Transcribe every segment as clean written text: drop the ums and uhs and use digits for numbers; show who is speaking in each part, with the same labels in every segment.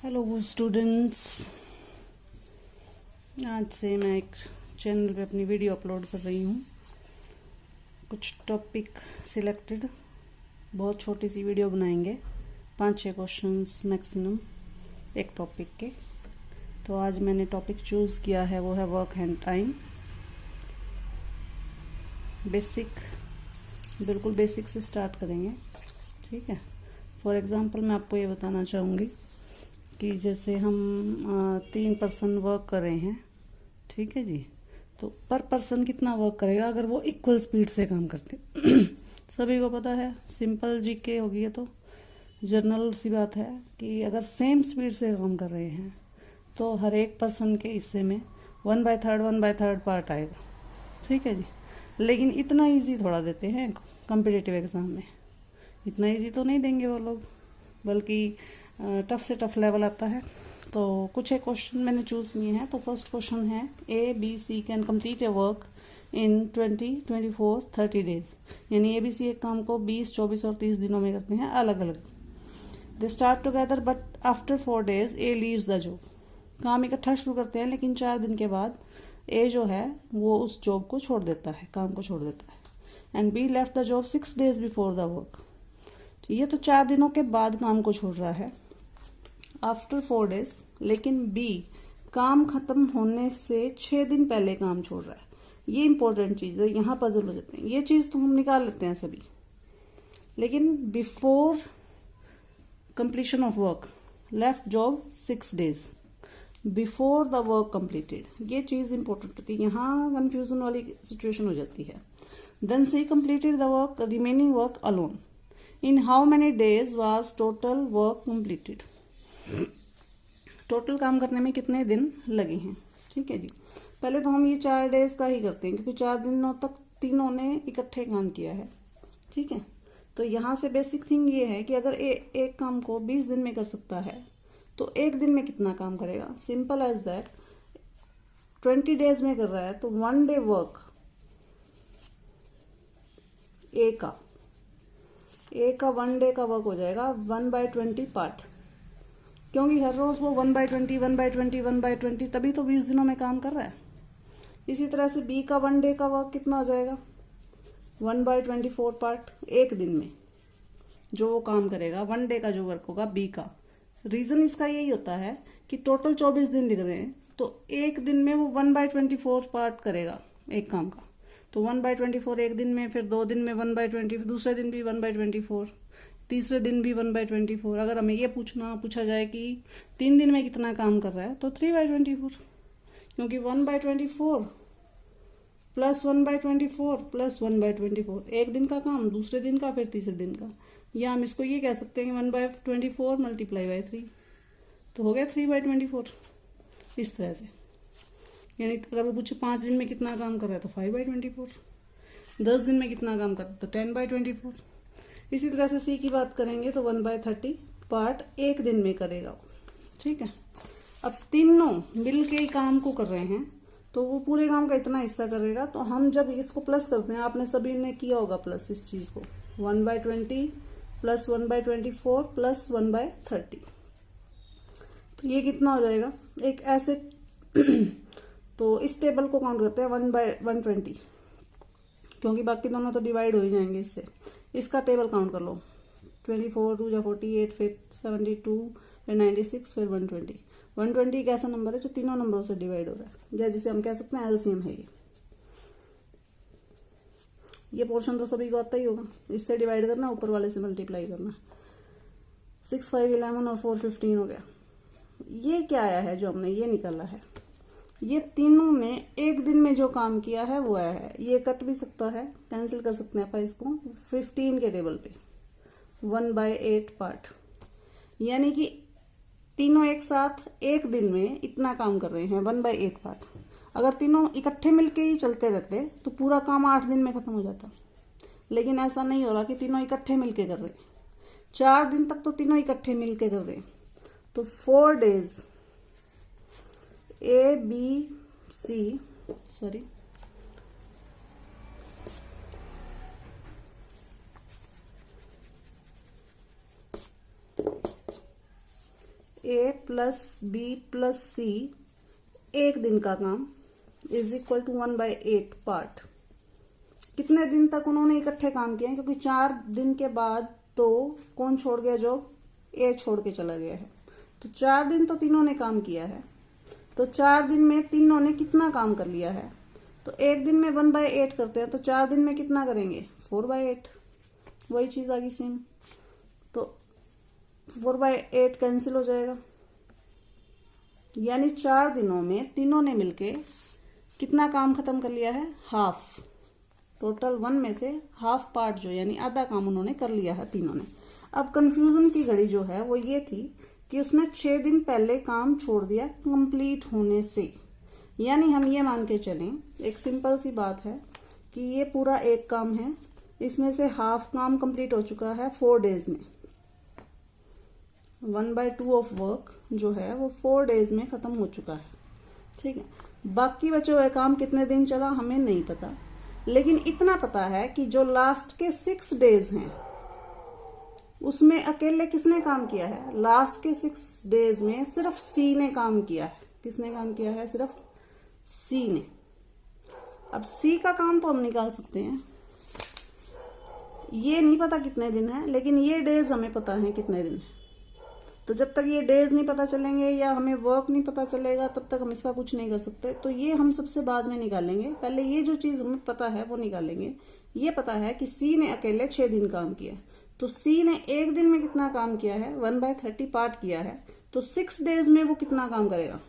Speaker 1: Hello students, आज से मैं एक चैनल पे अपनी वीडियो अपलोड कर रही हूँ। कुछ टॉपिक सिलेक्टेड, बहुत छोटी सी वीडियो बनाएंगे, 5-6 क्वेश्चंस मैक्सिमम एक टॉपिक के। तो आज मैंने टॉपिक चूज़ किया है, वो है वर्क एंड टाइम। बेसिक, बिल्कुल बेसिक से स्टार्ट करेंगे, ठीक है। फॉर एग्ज़ाम्पल मैं आपको ये बताना चाहूँगी कि जैसे हम 3 पर्सन वर्क कर रहे हैं, ठीक है जी। तो पर पर्सन कितना वर्क करेगा अगर वो इक्वल स्पीड से काम करते सभी को पता है, सिंपल जीके होगी ये तो, जनरल सी बात है कि अगर सेम स्पीड से काम कर रहे हैं तो हर एक पर्सन के हिस्से में 1/3 पार्ट आएगा, ठीक है जी। लेकिन इतना इजी थोड़ा देते हैं कॉम्पिटिटिव एग्ज़ाम में, इतना इजी तो नहीं देंगे वो लोग, बल्कि टफ से टफ लेवल आता है। तो कुछ एक क्वेश्चन मैंने चूज किए हैं। तो फर्स्ट क्वेश्चन है, ABC can complete A work in 20, 24, 30 days. यानी ABC एक काम को 20, 24 और 30 दिनों में करते हैं अलग अलग। They start together but after 4 days A leaves the job. काम इकट्ठा शुरू करते हैं लेकिन 4 दिन के बाद A जो है वो उस जॉब को छोड़ देता है, काम को छोड़ देता है। And B left the job 6 days before the work. ये तो 4 दिनों के बाद काम को छोड़ रहा है, आफ्टर 4 डेज। लेकिन बी काम खत्म होने से 6 दिन पहले काम छोड़ रहा है। ये इंपॉर्टेंट चीज है, यहाँ पजल हो जाते हैं। ये चीज तो हम निकाल लेते हैं सभी, लेकिन before completion of work left job 6 days before the work completed, ये चीज इंपॉर्टेंट होती है। यहाँ कंफ्यूजन वाली सिचुएशन हो जाती है। Then C completed the work, remaining work alone. In how many days was total work completed. Total काम करने में कितने दिन लगे हैं, ठीक है जी। पहले तो हम ये 4 डेज का ही करते हैं क्योंकि 4 दिनों तक तीनों ने इकट्ठे काम किया है, ठीक है। तो यहाँ से बेसिक थिंग ये है कि अगर एक काम को 20 दिन में कर सकता है तो एक दिन में कितना काम करेगा। सिंपल एज दैट, 20 डेज में कर रहा है तो 1 डे वर्क ए का 1 डे का वर्क हो जाएगा 1/20 पार्ट, क्योंकि हर रोज वो 1/20 तभी तो 20 दिनों में काम कर रहा है। इसी तरह से बी का 1 डे का वर्क कितना हो जाएगा 1/24 पार्ट, एक दिन में जो वो काम करेगा 1 डे का जो वर्क होगा बी का। रीजन इसका यही होता है कि टोटल 24 दिन लिख रहे हैं तो एक दिन में वो 1/24 पार्ट करेगा एक काम का। तो 1/24 एक दिन में, फिर 2 दिन में 1/20, दूसरे दिन भी 1/24, तीसरे दिन भी 1/24। अगर हमें ये पूछा जाए कि 3 दिन में कितना काम कर रहा है तो 3/24, क्योंकि 1/24 प्लस 1/24 प्लस 1/24, एक दिन का काम, दूसरे दिन का, फिर तीसरे दिन का। या हम इसको ये कह सकते हैं कि 1/24 मल्टीप्लाई बाय 3, तो हो गया 3/24। इस तरह से, यानी अगर वो पूछे 5 दिन में कितना काम कर रहा है तो 5/24, 10 दिन में कितना काम कर रहा है तो 10/24। इसी तरह से सी की बात करेंगे तो 1/30 पार्ट एक दिन में करेगा, ठीक है। अब तीनों मिल के काम को कर रहे हैं तो वो पूरे काम का इतना हिस्सा करेगा। तो हम जब इसको प्लस करते हैं, आपने सभी ने किया होगा प्लस इस चीज को, 1/20 प्लस 1/24 प्लस 1/30, तो ये कितना हो जाएगा एक ऐसे तो इस टेबल को काउंट करते हैं 1/120, क्योंकि बाकी दोनों तो डिवाइड हो ही जाएंगे इससे। इसका टेबल काउंट कर लो, 24 2 48, फिर 72, फिर 96, फिर 120। 120 एक ऐसा नंबर है जो तीनों नंबरों से डिवाइड हो रहा है, या जिसे हम कह सकते हैं एलसीएम है ये पोर्शन तो सभी को आता ही होगा। इससे डिवाइड करना, ऊपर वाले से मल्टीप्लाई करना। 6, 5, 11 और 4, 15 हो गया। ये क्या आया है जो हमने ये निकाला है, ये तीनों ने एक दिन में जो काम किया है वो आया है। ये कट भी सकता है, कैंसिल कर सकते हैं अपन इसको। 15 के टेबल पे 1/8 पार्ट, यानी कि तीनों एक साथ एक दिन में इतना काम कर रहे हैं 1/8 पार्ट। अगर तीनों इकट्ठे मिलके ही चलते रहते तो पूरा काम 8 दिन में खत्म हो जाता, लेकिन ऐसा नहीं हो रहा कि तीनों इकट्ठे मिलके कर रहे। 4 दिन तक तो तीनों इकट्ठे मिलके कर रहे, तो 4 डेज ABC ए प्लस बी प्लस सी एक दिन का काम इज इक्वल टू 1/8 पार्ट। कितने दिन तक उन्होंने इकट्ठे काम किए हैं, क्योंकि 4 दिन के बाद तो कौन छोड़ गया जॉब, ए छोड़ के चला गया है। तो 4 दिन तो तीनों ने काम किया है, तो 4 दिन में तीनों ने कितना काम कर लिया है। तो एक दिन में 1/8 करते हैं, तो 4 दिन में कितना करेंगे 4/8, वही चीज आ गई सेम। तो 4/8 कैंसिल हो जाएगा, यानी 4 दिनों में तीनों ने मिलके कितना काम खत्म कर लिया है, हाफ। टोटल 1 में से हाफ पार्ट जो यानी आधा काम उन्होंने कर लिया है तीनों ने। अब कंफ्यूजन की घड़ी जो है वो ये थी कि उसने 6 दिन पहले काम छोड़ दिया कंप्लीट होने से। यानी हम ये मान के चलें, एक सिंपल सी बात है कि ये पूरा एक काम है, इसमें से हाफ काम कंप्लीट हो चुका है 4 डेज में। 1/2 ऑफ वर्क जो है वो 4 डेज में खत्म हो चुका है, ठीक है। बाकी बचे हुए काम कितने दिन चला हमें नहीं पता, लेकिन इतना पता है कि जो लास्ट के 6 डेज हैं उसमें अकेले किसने काम किया है, लास्ट के 6 डेज में सिर्फ सी ने काम किया है। किसने काम किया है, सिर्फ सी ने। अब सी का काम तो हम निकाल सकते हैं, ये नहीं पता कितने दिन है, लेकिन ये डेज हमें पता है कितने दिन है। तो जब तक ये डेज नहीं पता चलेंगे या हमें वर्क नहीं पता चलेगा तब तक हम इसका कुछ नहीं कर सकते। तो ये हम सबसे बाद में निकालेंगे, पहले ये जो चीज हमें पता है वो निकालेंगे। ये पता है कि सी ने अकेले 6 दिन काम किया, तो सी ने एक दिन में कितना काम किया है, 1/30 पार्ट किया है। तो 6 डेज में वो कितना काम करेगा,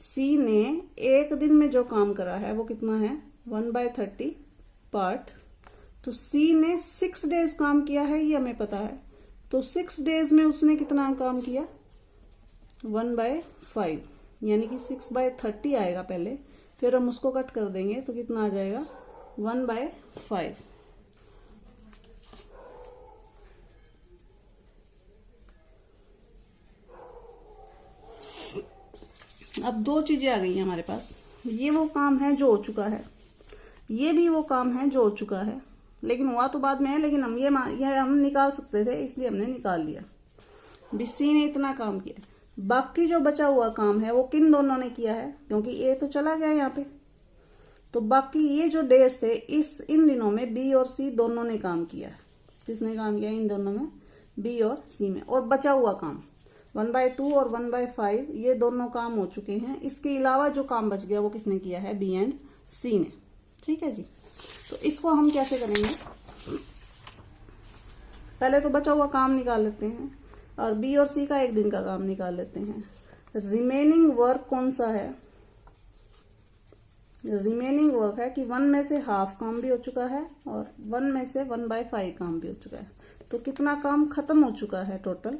Speaker 1: सी ने एक दिन में जो काम करा है वो कितना है, 1/30 पार्ट। तो सी ने 6 डेज काम किया है, ये हमें पता है। तो 6 डेज में उसने कितना काम किया, 1/5, यानी कि 6/30 आएगा पहले, फिर हम उसको कट कर देंगे तो कितना आ जाएगा 1/5। अब 2 चीजें आ गई हैं हमारे पास। ये वो काम है जो हो चुका है, ये भी वो काम है जो हो चुका है, लेकिन हुआ तो बाद में है, लेकिन हम ये हम निकाल सकते थे इसलिए हमने निकाल लिया। बीसी ने इतना काम किया, बाकी जो बचा हुआ काम है वो किन दोनों ने किया है, क्योंकि ए तो चला गया यहाँ पे। तो बाकी ये जो डेज थे इन दिनों में बी और सी दोनों ने काम किया है। किसने काम किया इन दोनों में, बी और सी में। और बचा हुआ काम 1/2 और 1/5 ये दोनों काम हो चुके हैं। इसके अलावा जो काम बच गया वो किसने किया है, बी एंड सी ने, ठीक है जी। तो इसको हम कैसे करेंगे, पहले तो बचा हुआ काम निकाल लेते हैं और बी और सी का एक दिन का काम निकाल लेते हैं। रिमेनिंग वर्क कौन सा है, रिमेनिंग वर्क है कि 1 में से हाफ काम भी हो चुका है और 1 में से 1/5 काम भी हो चुका है। तो कितना काम खत्म हो चुका है टोटल।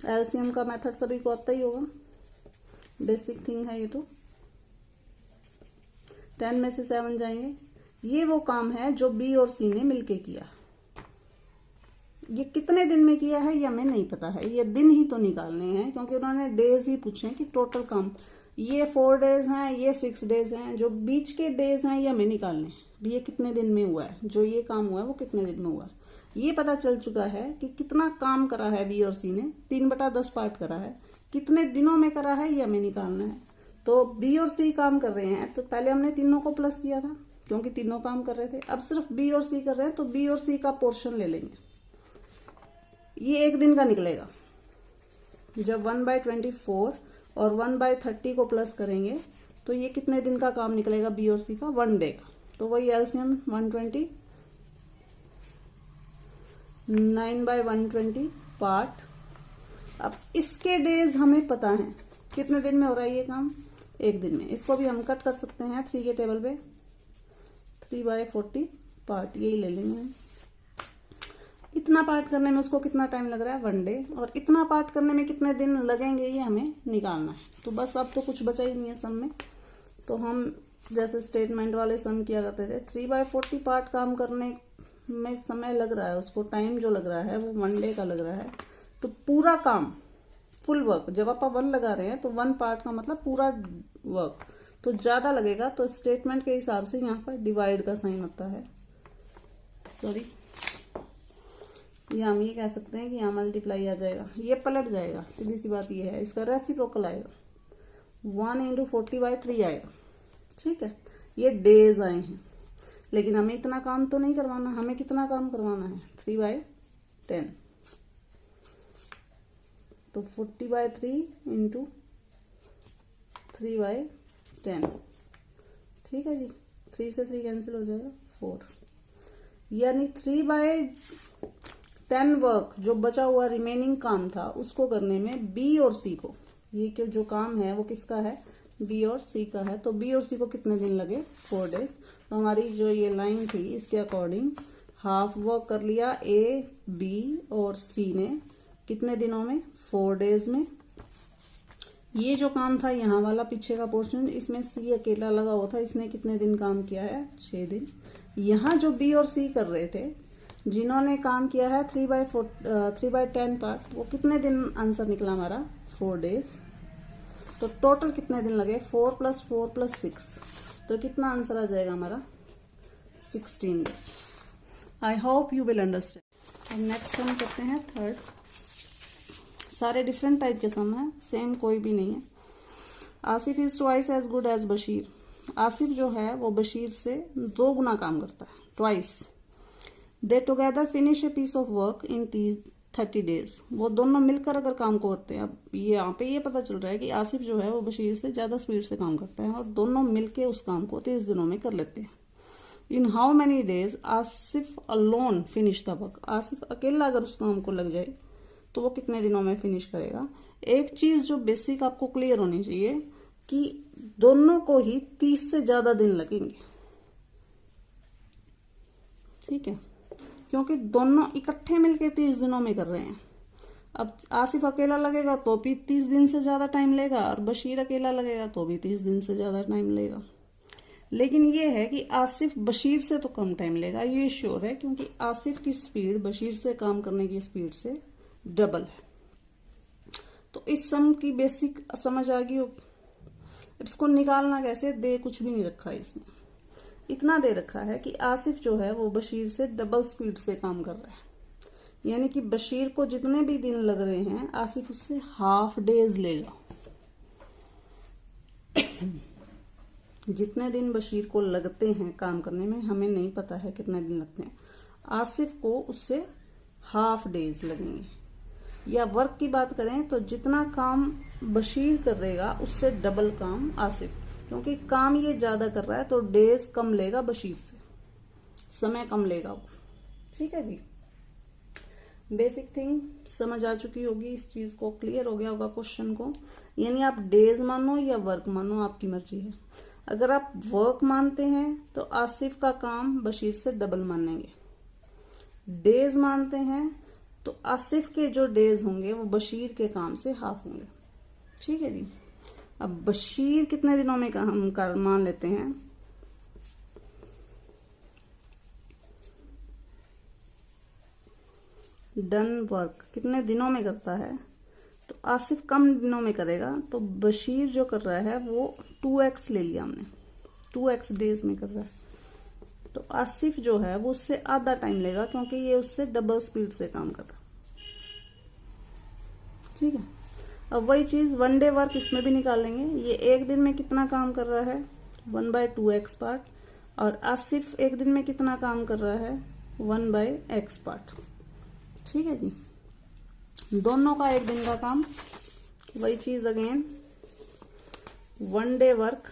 Speaker 1: एलसीएम का मेथड सभी को आता ही होगा, बेसिक थिंग है ये तो। 10 में से 7 जाएंगे। ये वो काम है जो बी और सी ने मिलके किया। ये कितने दिन में किया है ये हमें नहीं पता है, ये दिन ही तो निकालने हैं, क्योंकि उन्होंने डेज ही पूछे हैं कि टोटल काम ये 4 डेज हैं, ये 6 डेज हैं, जो बीच के डेज हैं ये हमें निकालने हैं। ये कितने दिन में हुआ है, जो ये काम हुआ है वो कितने दिन में हुआ है। ये पता चल चुका है कि कितना काम करा है बी और सी ने, 3/10 पार्ट करा है। कितने दिनों में करा है ये हमें निकालना है। तो बी और सी काम कर रहे हैं, तो पहले हमने तीनों को प्लस किया था क्योंकि तीनों काम कर रहे थे। अब सिर्फ बी और सी कर रहे हैं, तो बी और सी का पोर्शन ले लेंगे। ये एक दिन का निकलेगा। जब 1/24 और 1/30 को प्लस करेंगे तो ये कितने दिन का काम निकलेगा बी और सी का, 1 डे का। तो वही एलसीएम 120, 9/120 पार्ट। अब इसके डेज हमें पता है कितने दिन में हो रहा है ये काम, एक दिन में। इसको भी हम कट कर सकते हैं 3 के टेबल पे, 3/40 पार्ट, यही ले लेंगे हम। इतना पार्ट करने में उसको कितना टाइम लग रहा है, 1 डे। और इतना पार्ट करने में कितने दिन लगेंगे ये हमें निकालना है। तो बस अब तो कुछ बचा ही नहीं है सम में। तो हम जैसे स्टेटमेंट वाले सम किया करते थे, 3/40 पार्ट काम करने में समय लग रहा है, उसको टाइम जो लग रहा है वो 1 डे का लग रहा है। तो पूरा काम फुल वर्क, जब आप 1 लगा रहे हैं तो 1 पार्ट का मतलब पूरा वर्क, तो ज्यादा लगेगा। तो स्टेटमेंट के हिसाब से यहाँ पर डिवाइड का साइन आता है, सॉरी या हम ये कह सकते हैं कि यहाँ मल्टीप्लाई आ जाएगा, ये पलट जाएगा, सीधी सी बात ये है, इसका रेसिप्रोकल आएगा, 1 × 40/3 आएगा। ठीक है, ये डेज आए हैं, लेकिन हमें इतना काम तो नहीं करवाना, हमें कितना काम करवाना है, 3/10। तो 40/3 × 3/10। ठीक है जी, 3 से 3 कैंसिल हो जाएगा, 4। यानी 3/10 वर्क जो बचा हुआ रिमेनिंग काम था उसको करने में बी और सी को, ये जो काम है वो किसका है, बी और सी का है। तो बी और सी को कितने दिन लगे, 4 डेज। तो हमारी जो ये लाइन थी इसके अकॉर्डिंग हाफ वर्क कर लिया ए, बी और सी ने कितने दिनों में, 4 डेज में। ये जो काम था यहाँ वाला पीछे का पोर्शन, इसमें सी अकेला लगा हुआ था, इसने कितने दिन काम किया है, 6 दिन। यहाँ जो बी और सी कर रहे थे, जिन्होंने काम किया है 3/10 पार्ट, वो कितने दिन आंसर निकला हमारा, 4 डेज। तो टोटल कितने दिन लगे, 4 + 4 + 6, तो कितना आंसर आ जाएगा हमारा, 16 days. I hope you will understand. अब नेक्स्ट सम करते हैं, थर्ड। सारे डिफरेंट टाइप के सम है, सेम कोई भी नहीं है। Asif is twice as good as Bashir. Asif जो है वो बशीर से 2 गुना काम करता है, twice. They together finish a piece of work in 30 days. वो दोनों मिलकर अगर काम को करते हैं, अब यहाँ पे ये पता चल रहा है कि आसिफ जो है वो बशीर से ज्यादा स्पीड से काम करता है और दोनों मिलके उस काम को 30 दिनों में कर लेते हैं। इन how many days Asif alone finish the work. Asif अकेला अगर उस काम को लग जाए तो वो कितने दिनों में फिनिश करेगा। एक चीज जो बेसिक आपको क्लियर होनी चाहिए कि दोनों को ही 30 से ज्यादा दिन लगेंगे। ठीक है, क्योंकि दोनों इकट्ठे मिलके 30 दिनों में कर रहे हैं। अब आसिफ अकेला लगेगा तो भी 30 दिन से ज्यादा टाइम लेगा, और बशीर अकेला लगेगा तो भी 30 दिन से ज्यादा टाइम लेगा। लेकिन ये है कि आसिफ बशीर से तो कम टाइम लेगा, ये श्योर है, क्योंकि आसिफ की स्पीड बशीर से काम करने की स्पीड से डबल है। तो इस सम की बेसिक समझ आ गई हो। इसको निकालना कैसे, दे कुछ भी नहीं रखा है इसमें, इतना दे रखा है कि आसिफ जो है वो बशीर से डबल स्पीड से काम कर रहा है। यानी कि बशीर को जितने भी दिन लग रहे हैं आसिफ उससे हाफ डेज लेगा। जितने दिन बशीर को लगते हैं काम करने में, हमें नहीं पता है कितने दिन लगते हैं, आसिफ को उससे हाफ डेज लगेंगे। या वर्क की बात करें तो जितना काम बशीर करेगा उससे डबल काम आसिफ, क्योंकि काम ये ज्यादा कर रहा है तो डेज कम लेगा बशीर से, समय कम लेगा वो। ठीक है जी, बेसिक थिंग समझ आ चुकी होगी, इस चीज को क्लियर हो गया होगा क्वेश्चन को। यानी आप डेज मानो या वर्क मानो, आपकी मर्जी है। अगर आप वर्क मानते हैं तो आसिफ का काम बशीर से डबल मानेंगे। डेज मानते हैं तो आसिफ के जो डेज होंगे वो बशीर के काम से हाफ होंगे। ठीक है जी, अब बशीर कितने दिनों में काम कर मान लेते हैं, डन वर्क कितने दिनों में करता है, तो आसिफ कम दिनों में करेगा। तो बशीर जो कर रहा है वो 2x ले लिया हमने, 2x डेज में कर रहा है। तो आसिफ जो है वो उससे आधा टाइम लेगा, क्योंकि ये उससे डबल स्पीड से काम कर रहा है। ठीक है, अब वही चीज 1 डे वर्क इसमें भी निकालेंगे। ये एक दिन में कितना काम कर रहा है, 1/2x पार्ट, और आसिफ एक दिन में कितना काम कर रहा है, 1/x पार्ट। ठीक है जी, दोनों का एक दिन का काम। वही चीज again, 1 day work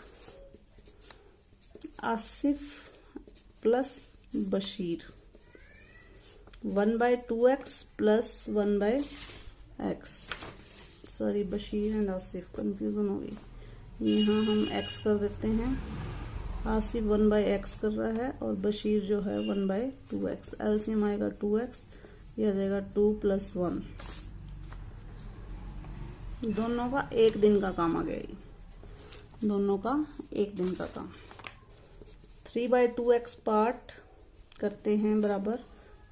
Speaker 1: Asif plus Bashir, 1/2x plus 1/x। Sorry, Bashir and Asif confusion हो गई। यहाँ हम x कर देते हैं, आसिफ 1/x कर रहा है और बशीर जो है 1/2x। एलसीएम आएगा 2x, यह आ जाएगा 2 + 1। दोनों का एक दिन का काम आ गया, ये दोनों का एक दिन का काम। 3/2x पार्ट करते हैं बराबर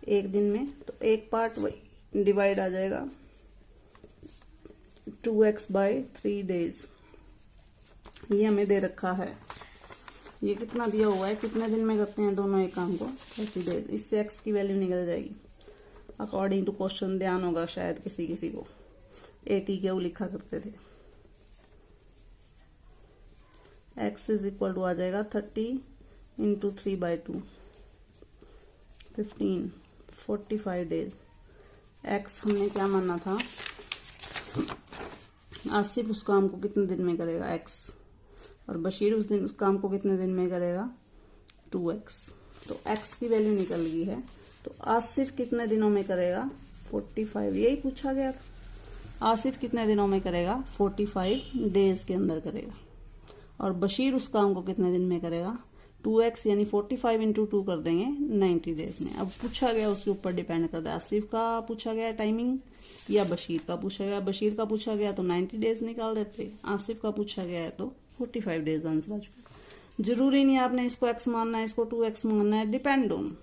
Speaker 1: एक दिन में, तो एक पार्ट वही डिवाइड आ जाएगा 2x/3 डेज। ये हमें दे रखा है, ये कितना दिया हुआ है, कितने दिन में करते हैं दोनों एक काम को, 30 डेज। इससे x की वैल्यू निकल जाएगी। अकॉर्डिंग टू क्वेश्चन ध्यान होगा शायद किसी किसी को, 80 क्यों लिखा करते थे। x इज इक्वल टू आ जाएगा 30 इंटू 3/2, 15, 45 डेज। x हमने क्या माना था, आसिफ उस काम को कितने दिन में करेगा x, और बशीर उस काम को कितने दिन में करेगा 2x। तो x की वैल्यू निकल गई है, तो आसिफ कितने दिनों में करेगा 45, यही पूछा गया था। आसिफ कितने दिनों में करेगा 45 डेज के अंदर करेगा, और बशीर उस काम को कितने दिन में करेगा 2x, यानी 45 इंटू 2 कर देंगे 90 डेज में। अब पूछा गया उसके ऊपर डिपेंड करता है, आसिफ का पूछा गया टाइमिंग या बशीर का पूछा गया। बशीर का पूछा गया तो 90 डेज निकाल देते, आसिफ का पूछा गया है तो 45 डेज आंसर आ चुका। जरूरी नहीं आपने इसको x मानना है, इसको 2x मानना है, डिपेंड ऑन,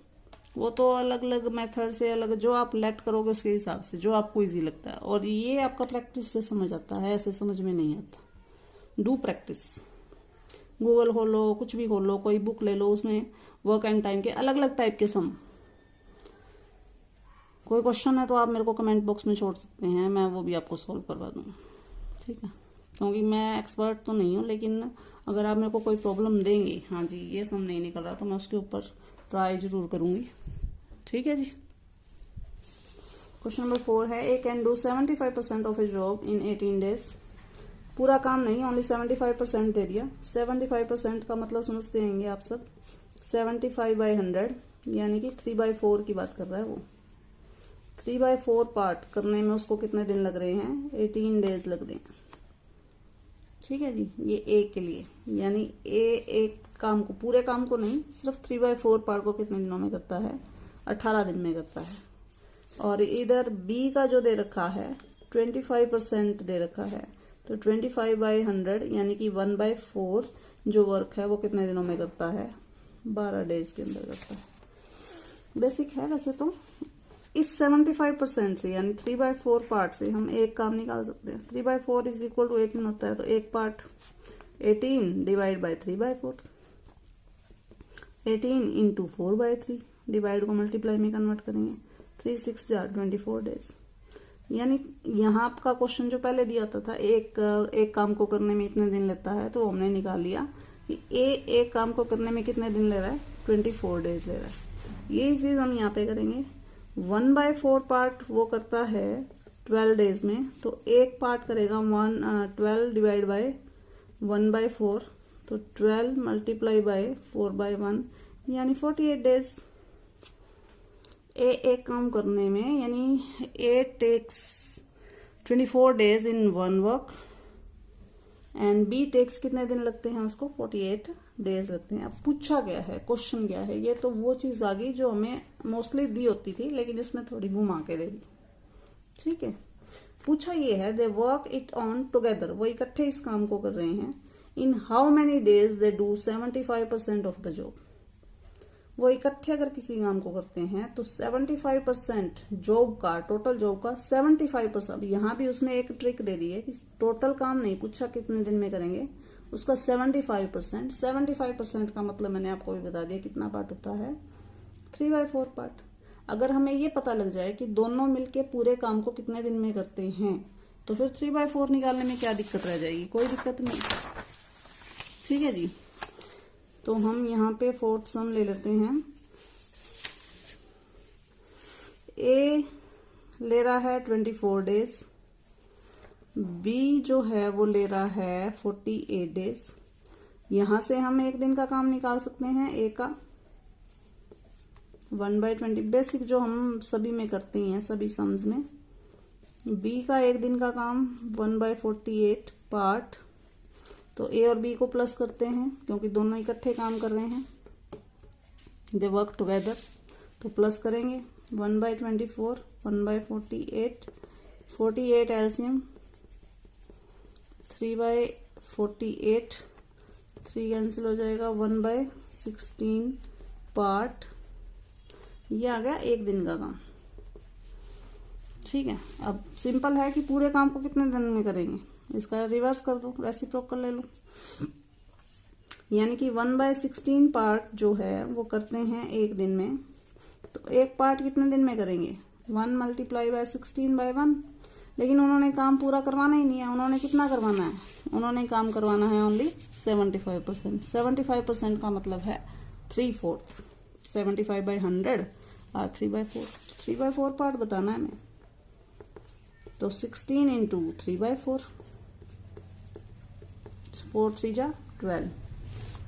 Speaker 1: वो तो अलग अलग मेथड से अलग, जो आप लेट करोगे उसके हिसाब से, जो आपको इजी लगता है। और ये आपका प्रैक्टिस से समझ आता है, ऐसे समझ में नहीं आता। डू प्रैक्टिस, गूगल खोलो, कुछ भी खोलो, कोई बुक ले लो, उसमें वर्क एंड टाइम के अलग अलग टाइप के सम। कोई क्वेश्चन है तो आप मेरे को कमेंट बॉक्स में छोड़ सकते हैं, मैं वो भी आपको सॉल्व करवा दूंगा, ठीक है। क्योंकि मैं एक्सपर्ट तो नहीं हूँ, लेकिन अगर आप मेरे को कोई प्रॉब्लम देंगे, हाँ जी ये सम नहीं निकल रहा, तो मैं उसके ऊपर ट्राई जरूर करूंगी, ठीक है जी। क्वेश्चन नंबर 4 है, A can do 75% of a job in 18 days. पूरा काम नहीं, ओनली 75% दे दिया। 75% का मतलब समझते हैं आप सब, 75/100 यानी कि 3/4 की बात कर रहा है वो। 3/4 पार्ट करने में उसको कितने दिन लग रहे हैं, 18 डेज लग रहे हैं, ठीक है जी। ये ए के लिए, यानी ए एक काम को, पूरे काम को नहीं, सिर्फ 3/4 पार्ट को कितने दिनों में करता है, 18 दिन में करता है। और इधर बी का जो दे रखा है 25% दे रखा है, तो 25/100 यानी कि 1/4 जो वर्क है वो कितने दिनों में करता है, 12 डेज के अंदर करता है। बेसिक है वैसे तो। इस 75% से यानी 3/4 पार्ट से हम एक काम निकाल सकते हैं। 3/4 इज इक्वल टू 18 होता है, तो एक part 18 divide by 3/4, 18 into 4/3, divide को मल्टीप्लाई में कन्वर्ट करेंगे, 3 6 जा 24 डेज। यानी यहाँ आपका क्वेश्चन जो पहले दिया था एक काम को करने में इतने दिन लेता है, तो हमने निकाल लिया कि एक काम को करने में कितने दिन ले रहा है, 24 डेज ले रहा है। यही चीज हम यहाँ पे करेंगे। 1/4 पार्ट वो करता है 12 डेज में, तो एक पार्ट करेगा 12 डिवाइड बाय 1/4, तो 12 मल्टीप्लाई बाय 4/1 यानी 48 डेज। एक काम करने में, यानी A takes 24 days in one work and B takes कितने दिन लगते हैं उसको, 48 डेज लगते हैं। अब पूछा गया है, क्वेश्चन क्या है, ये तो वो चीज आ गई जो हमें मोस्टली दी होती थी, लेकिन इसमें थोड़ी घुमा के दे दी, ठीक है। पूछा ये है, they work it on together, वो इकट्ठे इस काम को कर रहे हैं। इन how many days they do 75% of the job, वो इकट्ठे अगर किसी काम को करते हैं तो 75% जॉब का, टोटल जॉब का 75%। यहाँ भी उसने एक ट्रिक दे दी है कि टोटल काम नहीं पूछा कितने दिन में करेंगे, उसका 75%। 75% का मतलब मैंने आपको भी बता दिया कितना पार्ट होता है, 3/4 पार्ट। अगर हमें ये पता लग जाए कि दोनों मिलके पूरे काम को कितने दिन में करते हैं, तो फिर 3/4 निकालने में क्या दिक्कत रह जाएगी, कोई दिक्कत नहीं, ठीक है जी। तो हम यहाँ पे 4th सम ले लेते हैं। ए ले रहा है 24 डेज, बी जो है वो ले रहा है 48 डेज। यहां से हम एक दिन का काम निकाल सकते हैं ए का, 1/20 बेसिक जो हम सभी में करते हैं, सभी सम्स में। बी का एक दिन का काम 1/48 पार्ट, तो ए और बी को प्लस करते हैं क्योंकि दोनों इकट्ठे काम कर रहे हैं, दे वर्क टुगेदर, तो प्लस करेंगे 1/24, 1/48, 48 एलसीएम, 3/48, 3 कैंसिल हो जाएगा, 1/16 पार्ट। ये आ गया एक दिन का काम, ठीक है। अब सिंपल है कि पूरे काम को कितने दिन में करेंगे, इसका रिवर्स कर दो, रेसिप्रोकल ले लो, यानी कि 1/16 पार्ट जो है वो करते हैं एक दिन में, तो एक पार्ट कितने दिन में करेंगे, 1 मल्टीप्लाई बाय 16/1। लेकिन उन्होंने काम पूरा करवाना ही नहीं है। उन्होंने कितना करवाना है? उन्होंने काम करवाना है ओनली 75%। 75% का मतलब है 3/4। 75/100 और 3/4। 3/4 पार्ट बताना है हमें। तो 16 इंटू 3/4, 4 3 जा 12।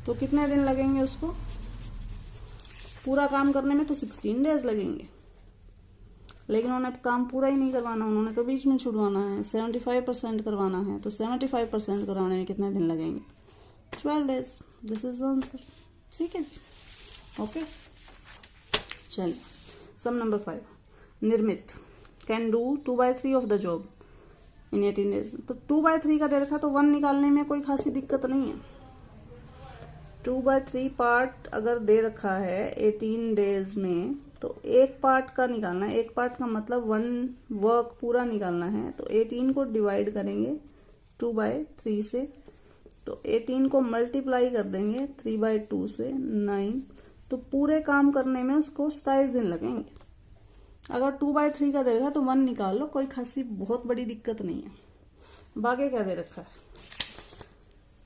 Speaker 1: तो कितने दिन लगेंगे उसको पूरा काम करने में? तो 16 डेज लगेंगे। लेकिन उन्होंने काम पूरा ही नहीं करवाना, उन्होंने तो बीच में छुड़वाना है। 75% करवाना है, तो 75% करवाने में कितने दिन लगेंगे? 12 days. This is the answer. ठीक है जी, ओके। चलिए, सम नंबर 5। निर्मित can do 2/3 of the job in 18 days. तो 2/3 का दे रखा, तो 1 निकालने में कोई खासी दिक्कत नहीं है। 2/3 पार्ट अगर दे रखा है 18 डेज में, तो एक पार्ट का निकालना है। एक पार्ट का मतलब 1 वर्क पूरा निकालना है। तो 18 को डिवाइड करेंगे 2/3 से, तो 18 को मल्टीप्लाई कर देंगे 3/2 से 9। तो पूरे काम करने में उसको 27 दिन लगेंगे। अगर 2/3 का दे रखा है तो 1 निकाल लो, कोई खासी बहुत बड़ी दिक्कत नहीं है। बाकी क्या दे रखा है?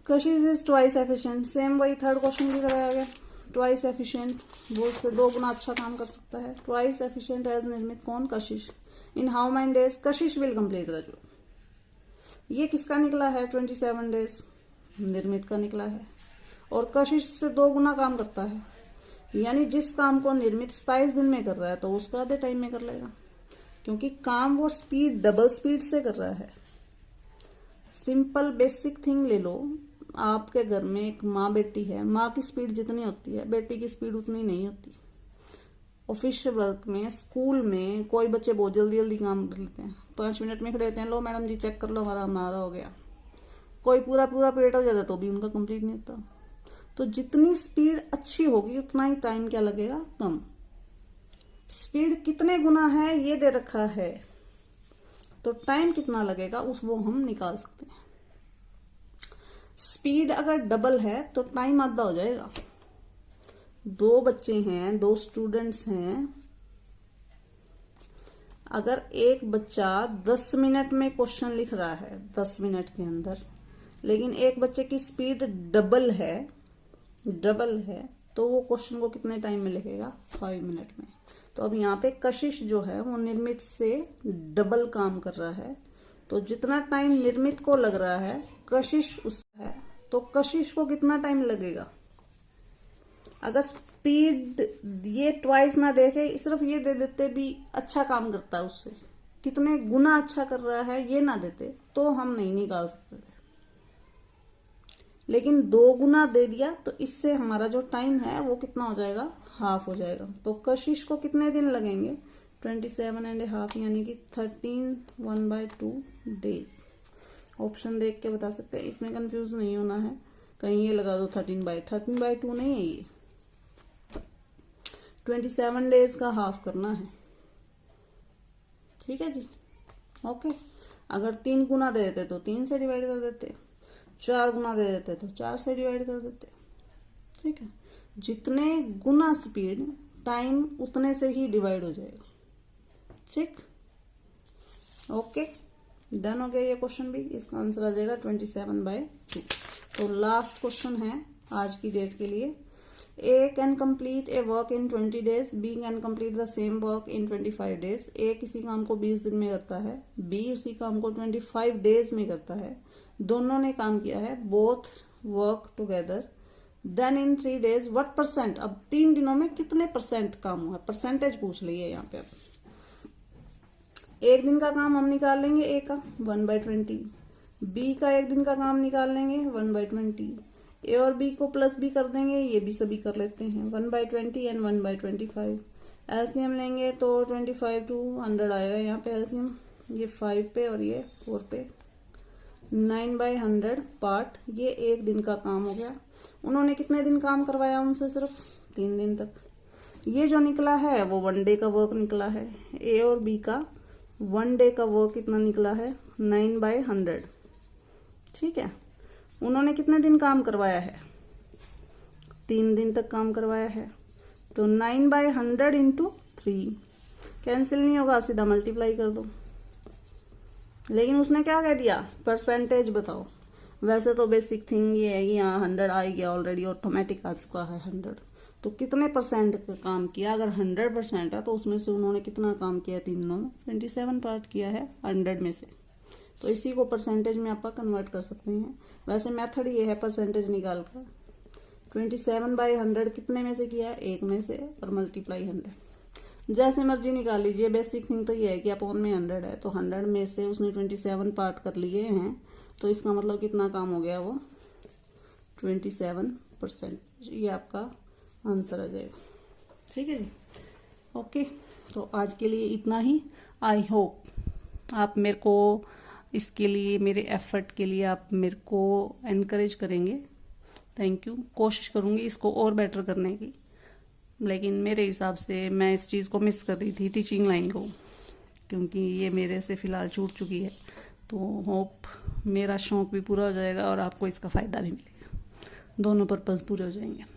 Speaker 1: कशिश इज ट्वाइस एफिशिएंट। सेम वही थर्ड क्वेश्चन की तरह आ गया। ट्वाइस एफिशिएंट, वो से 2 गुना अच्छा काम कर सकता है। ट्वाइस एफिशिएंट एज निर्मित। कौन? कशिश। In how many days Kashish will complete the job. ये किसका निकला है? 27 डेज निर्मित का निकला है। और कशिश से 2 गुना काम करता है, यानी जिस काम को निर्मित 27 दिन में कर रहा है तो उसको आधे टाइम में कर लेगा, क्योंकि काम वो स्पीड डबल स्पीड से कर रहा है। सिंपल बेसिक थिंग ले लो। आपके घर में एक माँ बेटी है, माँ की स्पीड जितनी होती है बेटी की स्पीड उतनी नहीं होती। ऑफिस वर्क में, स्कूल में कोई बच्चे बहुत जल्दी जल्दी काम कर लेते हैं। 5 मिनट में खड़े होते हैं, लो मैडम जी चेक कर लो हमारा हो गया। कोई पूरा पीरियड हो जाता है तो भी उनका कंप्लीट नहीं होता। तो जितनी स्पीड अच्छी होगी उतना ही टाइम क्या लगेगा? कम। स्पीड कितने गुना है ये दे रखा है, तो टाइम कितना लगेगा वो हम निकाल सकते हैं। स्पीड अगर डबल है तो टाइम आधा हो जाएगा। 2 बच्चे हैं, 2 स्टूडेंट्स हैं। अगर एक बच्चा 10 मिनट में क्वेश्चन लिख रहा है 10 मिनट के अंदर, लेकिन एक बच्चे की स्पीड डबल है, तो वो क्वेश्चन को कितने टाइम में लिखेगा? 5 मिनट में। तो अब यहाँ पे कशिश जो है वो निर्मित से डबल काम कर रहा है। तो जितना टाइम निर्मित को लग रहा है कशिश उसका है, तो कशिश को कितना टाइम लगेगा? अगर स्पीड ये ट्वाइस ना देखे, सिर्फ ये दे देते भी अच्छा काम करता है उससे, कितने गुना अच्छा कर रहा है ये ना देते, तो हम नहीं निकाल सकते थे। लेकिन 2 गुना दे दिया तो इससे हमारा जो टाइम है वो कितना हो जाएगा? हाफ हो जाएगा। तो कशिश को कितने दिन लगेंगे? 27.5, यानी कि 13 1/2 डेज। ऑप्शन देख के बता सकते हैं, इसमें कंफ्यूज नहीं होना है। कहीं ये लगा दो 13/2 नहीं है, ये 27 डेज का हाफ करना है। ठीक है जी, ओके। अगर 3 गुना दे देते तो 3 से डिवाइड कर देते, 4 गुना दे देते तो 4 से डिवाइड कर देते। ठीक है, जितने गुना स्पीड टाइम उतने से ही डिवाइड हो जाएगा। ठीक, ओके, डन हो गया ये क्वेश्चन भी। इसका आंसर आ जाएगा 27/2। तो लास्ट क्वेश्चन है आज की डेट के लिए। A can complete A work in 20 days, B can complete the same work in 25 days. A किसी काम को 20 दिन में करता है, B उसी काम को 25 डेज में करता है। दोनों ने काम किया है, both work together. Then in 3 days what percent, अब 3 दिनों में कितने परसेंट काम हुआ, परसेंटेज पूछ ली है यहाँ पे। अब एक दिन का काम हम निकाल लेंगे A का 1/20, B का एक दिन का काम निकाल लेंगे 1/20, A और B को प्लस भी कर देंगे, ये भी सभी कर लेते हैं 1/20 एंड 1/25। एलसीएम लेंगे तो 25 to 100 आएगा यहाँ पे एलसीएम, ये 5 पे और ये 4 पे, 9/100 पार्ट। ये एक दिन का काम हो गया। उन्होंने कितने दिन काम करवाया उनसे? सिर्फ 3 दिन तक। ये जो निकला है वो 1 डे का वर्क निकला है। A और B का 1 डे का वर्क कितना निकला है? 9/100। ठीक है, उन्होंने कितने दिन काम करवाया है? 3 दिन तक काम करवाया है। तो 9/100 into 3 कैंसिल नहीं होगा, सीधा मल्टीप्लाई कर दो। लेकिन उसने क्या कह दिया, परसेंटेज बताओ। वैसे तो बेसिक थिंग ये है कि यहाँ 100 आ गया ऑलरेडी, ऑटोमेटिक आ चुका है 100। तो कितने परसेंट का काम किया, अगर 100% है तो उसमें से उन्होंने कितना काम किया, तीनों में 27 पार्ट किया है 100 में से। तो इसी को परसेंटेज में आप कन्वर्ट कर सकते हैं। वैसे मेथड ये है परसेंटेज निकाल कर, 27/100 कितने में से किया है, 1 में से, और मल्टीप्लाई 100। जैसे मर्जी निकाल लीजिए, बेसिक थिंग तो ये है कि अपॉन में 100 है तो 100 में से उसने 27 पार्ट कर लिए हैं, तो इसका मतलब कितना काम हो गया, वो 27%। ये आपका आंसर आ जाएगा। ठीक है जी, ओके। तो आज के लिए इतना ही। आई होप आप मेरे को इसके लिए, मेरे एफर्ट के लिए आप मेरे को एनकरेज करेंगे। Thank you. कोशिश करूँगी इसको और बेटर करने की, लेकिन मेरे हिसाब से मैं इस चीज़ को मिस कर रही थी, टीचिंग लाइन को, क्योंकि ये मेरे से फ़िलहाल छूट चुकी है। तो होप मेरा शौक़ भी पूरा हो जाएगा और आपको इसका फ़ायदा भी मिलेगा, दोनों पर्पज़ पूरे हो जाएंगे।